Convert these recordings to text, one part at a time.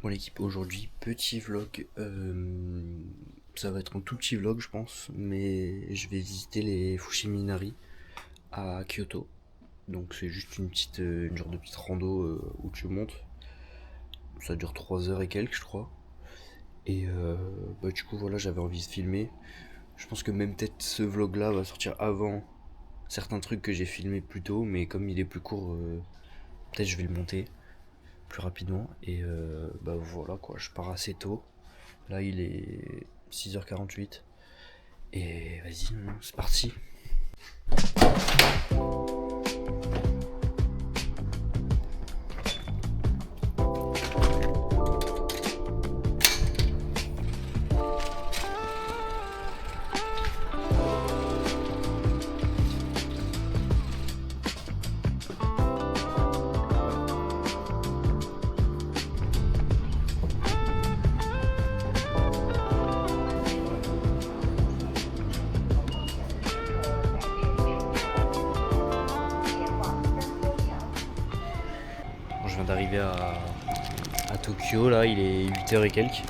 Bon l'équipe, aujourd'hui petit vlog, ça va être un tout petit vlog je pense, mais je vais visiter les Fushimi Inari à Kyoto. Donc c'est juste une genre de petite rando où tu montes, ça dure 3 heures et quelques je crois. Et du coup voilà, j'avais envie de filmer. Je pense que même peut-être ce vlog là va sortir avant certains trucs que j'ai filmé plus tôt, mais comme il est plus court, peut-être je vais le monter plus rapidement. Et voilà quoi, je pars assez tôt. Là il est 6h48. Et vas-y, c'est parti. Je viens d'arriver à Tokyo, là il est 8h et quelques.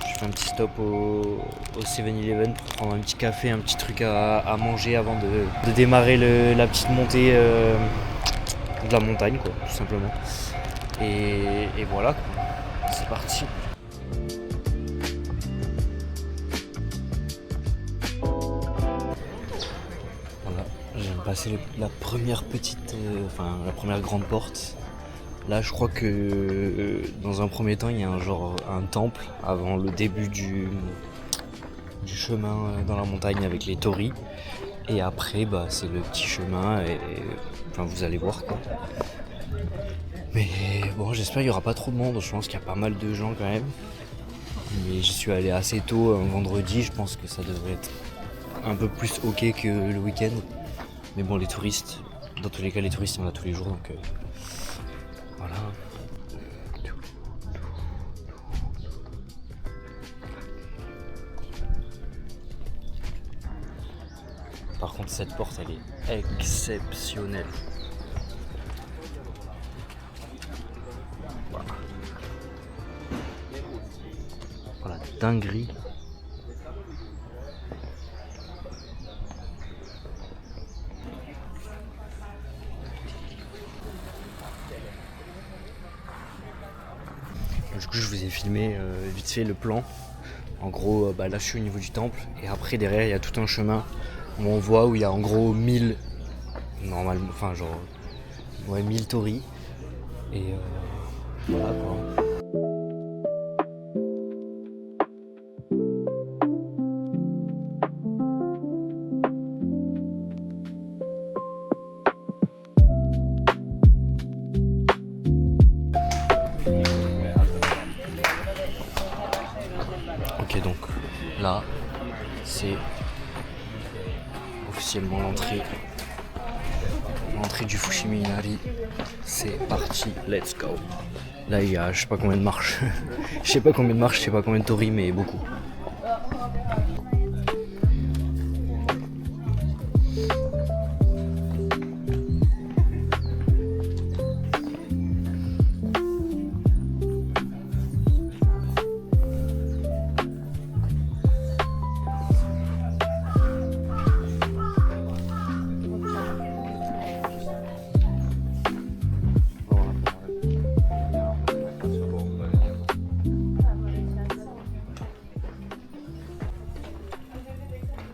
Je fais un petit stop au 7-Eleven pour prendre un petit café, un petit truc à manger avant de démarrer la petite montée de la montagne quoi, tout simplement. Et voilà quoi, c'est parti. Voilà, je viens de passer la première la première grande porte. Là, je crois que dans un premier temps, il y a un temple avant le début du chemin dans la montagne avec les torii. Et après, c'est le petit chemin et vous allez voir quoi. Mais bon, j'espère qu'il n'y aura pas trop de monde. Je pense qu'il y a pas mal de gens quand même. Mais j'y suis allé assez tôt un vendredi. Je pense que ça devrait être un peu plus ok que le week-end. Mais bon, les touristes, dans tous les cas, les touristes, il y en a tous les jours. Donc voilà. Par contre, cette porte, elle est exceptionnelle. Voilà, dinguerie. Du coup, je vous ai filmé vite fait le plan. En gros, là je suis au niveau du temple et après derrière il y a tout un chemin où on voit où il y a en gros 1000 normalement, 1000 torii et voilà quoi. Ok, donc là c'est officiellement l'entrée du Fushimi Inari. C'est parti, let's go. Là il y a je sais pas combien de marches. Je sais pas combien de torii, mais beaucoup.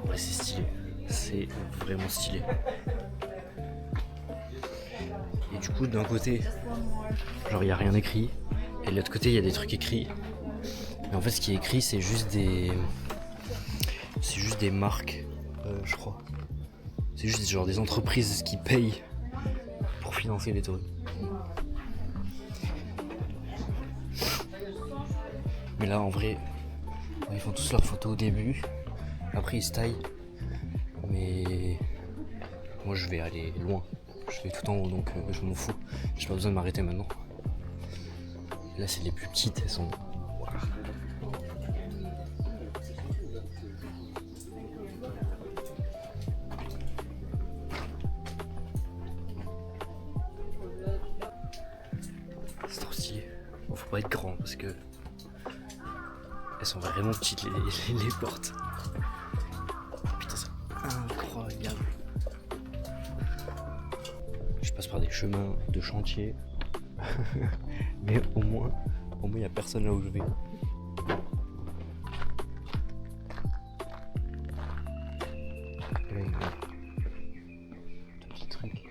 Ouais, c'est stylé, c'est vraiment stylé. Et du coup, d'un côté, genre il n'y a rien écrit, et de l'autre côté, il y a des trucs écrits. Mais en fait, ce qui est écrit, c'est juste des marques, je crois. C'est juste genre des entreprises qui payent pour financer les touristes. Mais là, en vrai, ils font tous leurs photos au début. Après, ils se taillent. Mais moi, je vais aller loin. Je vais tout en haut, donc je m'en fous. J'ai pas besoin de m'arrêter maintenant. Là, c'est les plus petites, elles sont... C'est trop stylé. Bon, faut pas être grand parce que Elles sont vraiment petites les portes. Putain, c'est incroyable. Je passe par des chemins de chantier. Mais au moins il n'y a personne là où je vais. Petit truc.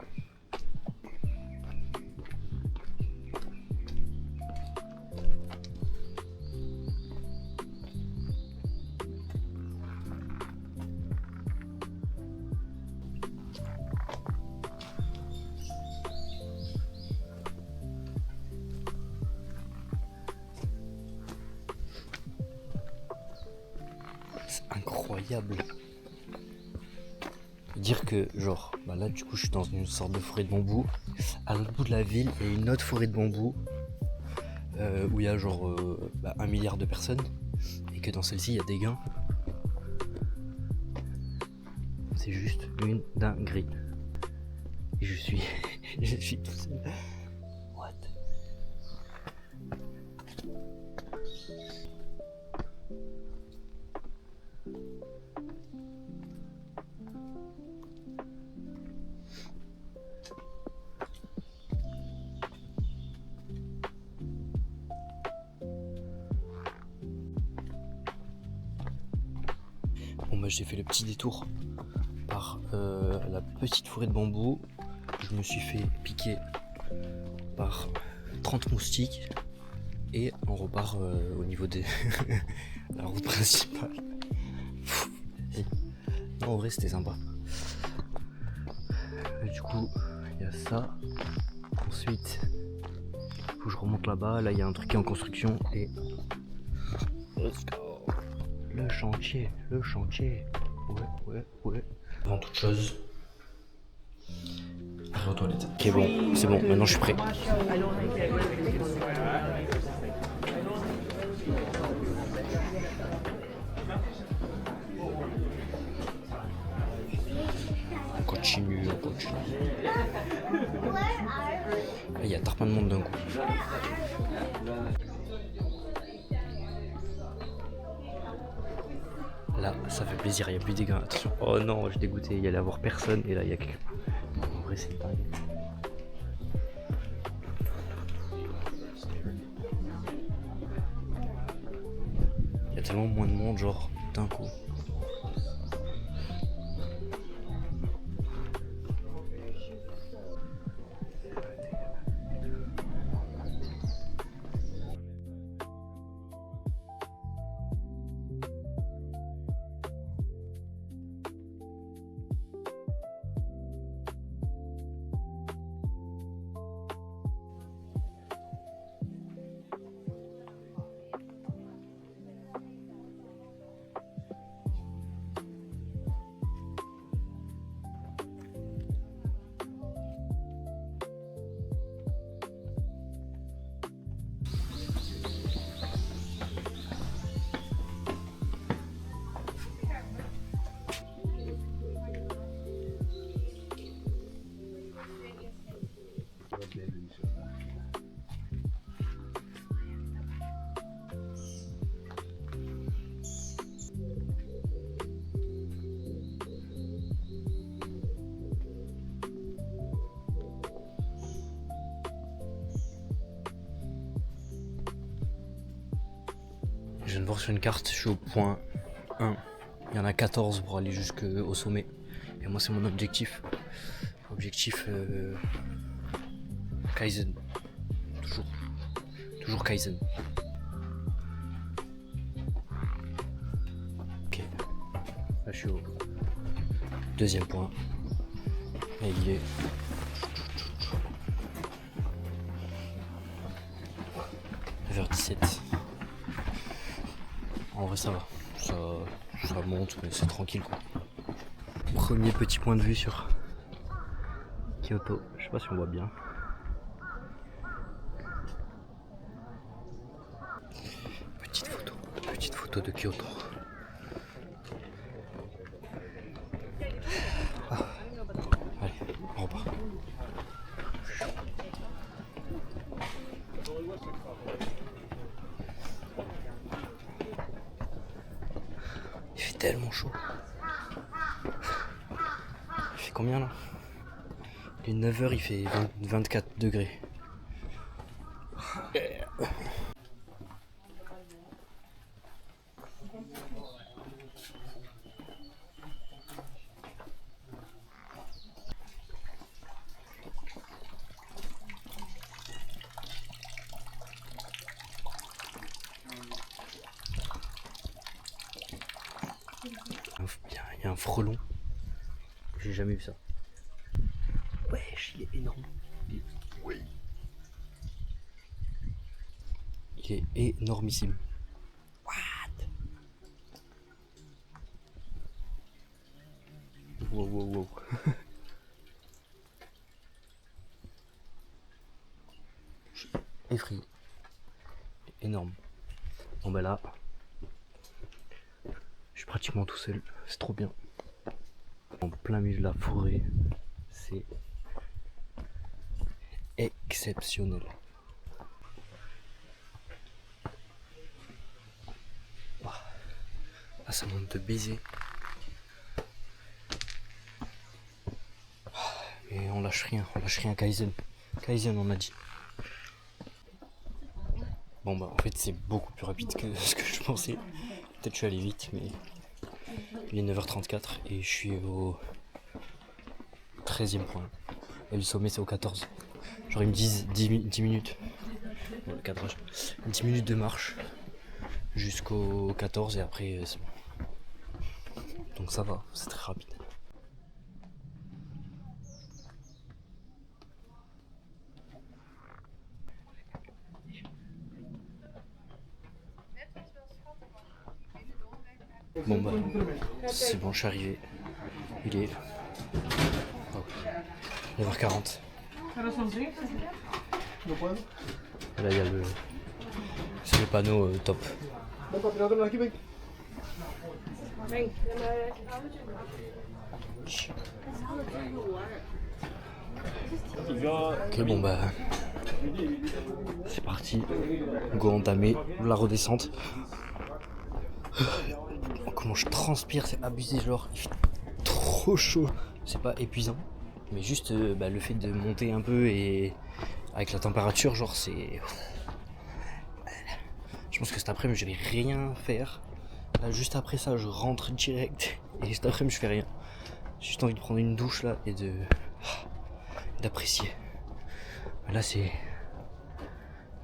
C'est incroyable. Dire que genre bah là du coup je suis dans une sorte de forêt de bambou. À l'autre bout de la ville il y a une autre forêt de bambou où il y a genre 1 milliard de personnes et que dans celle-ci il y a des gains. C'est juste une dinguerie. Et je suis tout seul. What? Bon bah j'ai fait le petit détour par la petite forêt de bambou. Je me suis fait piquer par 30 moustiques et on repart au niveau de la route principale. Non, en vrai c'était sympa. Et du coup il y a ça. Ensuite il faut que je remonte là-bas. Là il y a un truc qui est en construction et let's go. Le chantier. Ouais. Avant toute chose, je vais aux toilettes. Ok bon, c'est bon, maintenant je suis prêt. On continue. Il y a tellement de monde d'un coup. Là, ça fait plaisir, il n'y a plus des gars. Attention. Oh non, je suis dégoûté, il y allait avoir personne et là il y a quelqu'un. En vrai, c'est dingue. Il y a tellement moins de monde, genre, d'un coup. Je viens de voir sur une carte, je suis au point 1. Il y en a 14 pour aller jusqu'au sommet. Et moi, c'est mon objectif. Objectif Kaizen. Toujours Kaizen. Ok. Là, je suis au 2e point. Et il est vers 17. En vrai ça va, ça monte mais c'est tranquille quoi. Premier petit point de vue sur Kyoto, je sais pas si on voit bien. Petite photo de Kyoto. Ah. Allez, on repart. tellement chaud. Il fait combien là? Il est 9h, il fait 24 degrés. Il y a un frelon. J'ai jamais vu ça. Wesh, il est énorme. Oui. Il est énormissime. What? Wow, wow, wow. Je suis effrayé. Il est énorme. Bon bah là, je suis pratiquement tout seul. C'est trop bien. En plein milieu de la forêt. C'est exceptionnel. Ah, ça monte de baiser. Et on lâche rien Kaizen. Kaizen on a dit. Bon bah en fait c'est beaucoup plus rapide que ce que je pensais. Peut-être que je suis allé vite mais il est 9h34 et je suis au 13e point. Et le sommet c'est au 14. Genre ils me disent 10 minutes. Bon, le cadrage. 10 minutes de marche jusqu'au 14 et après c'est bon. Donc ça va, c'est très rapide. Bon bah, c'est bon, je suis arrivé. Il est 9h40. Là il y a c'est le panneau top. Ok bon bah c'est parti. Go entamer la redescente. Comment je transpire, c'est abusé, genre il fait trop chaud. C'est pas épuisant, mais juste le fait de monter un peu et avec la température, genre c'est. Je pense que cet après-midi je vais rien faire. Là, juste après ça, je rentre direct et cet après-midi je fais rien. J'ai juste envie de prendre une douche là et d'apprécier. Là c'est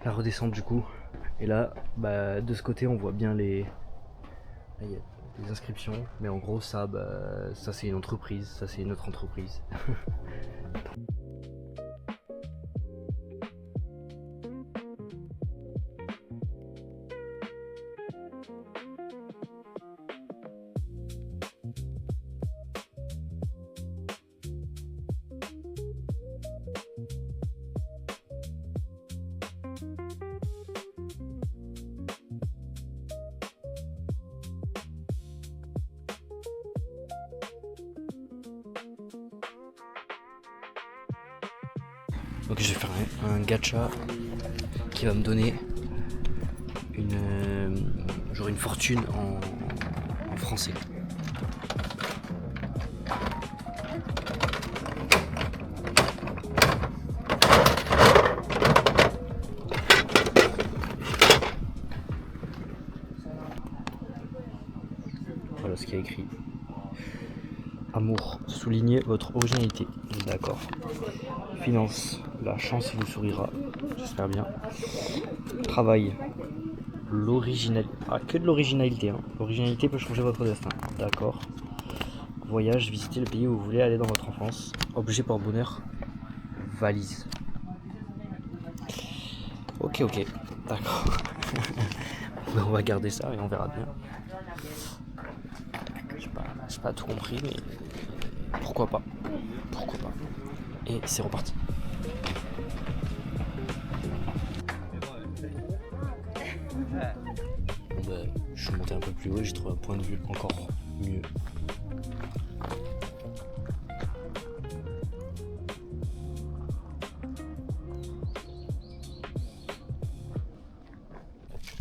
la redescente du coup. Et là, de ce côté on voit bien les. Là, il y a des inscriptions, mais en gros ça, ça c'est une entreprise, ça c'est une autre entreprise. Donc je vais faire un gacha qui va me donner une fortune en français. Voilà ce qui est écrit. Amour, soulignez votre originalité. D'accord. Finance, la chance vous sourira. J'espère bien. Travail, l'originalité. Ah, que de l'originalité. Hein. L'originalité peut changer votre destin. D'accord. Voyage, visiter le pays où vous voulez aller dans votre enfance. Objet pour bonheur, valise. Ok, d'accord. On va garder ça et on verra bien. J'ai pas tout compris, mais pourquoi pas. Et c'est reparti. Je suis monté un peu plus haut et j'ai trouvé un point de vue encore mieux.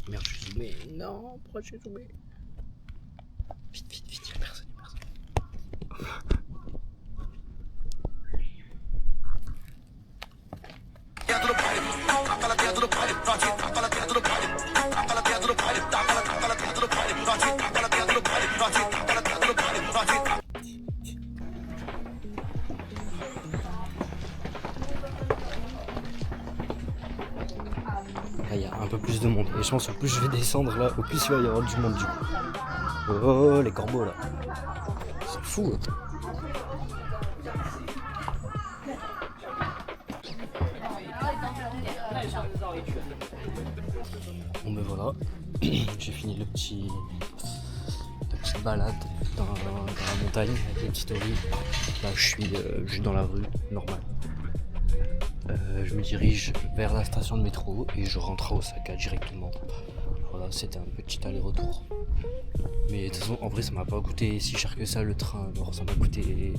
Merde, je suis zoomé. Non, pourquoi je suis zoomé? Vite. Là, il y a un peu plus de monde. Et je pense que plus je vais descendre là, au plus il va y avoir du monde du coup. Oh, les corbeaux là. C'est fou. Hein. Bon ben voilà, j'ai fini la petite balade dans la montagne avec les petites oreilles. Là je suis juste dans la rue, normal. Je me dirige vers la station de métro et je rentre à Osaka directement. Voilà, c'était un petit aller-retour. Mais de toute façon, en vrai, ça m'a pas coûté si cher que ça le train. Alors, ça m'a coûté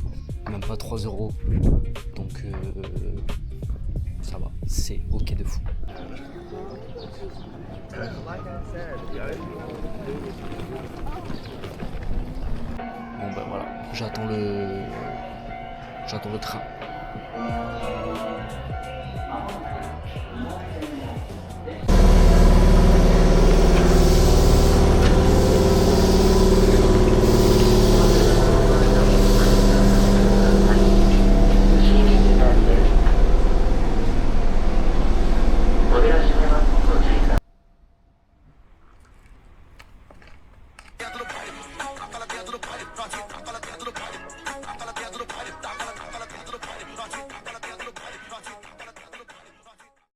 même pas 3 €. Donc, ça va, c'est ok de fou. Bon, ben voilà, j'attends le train.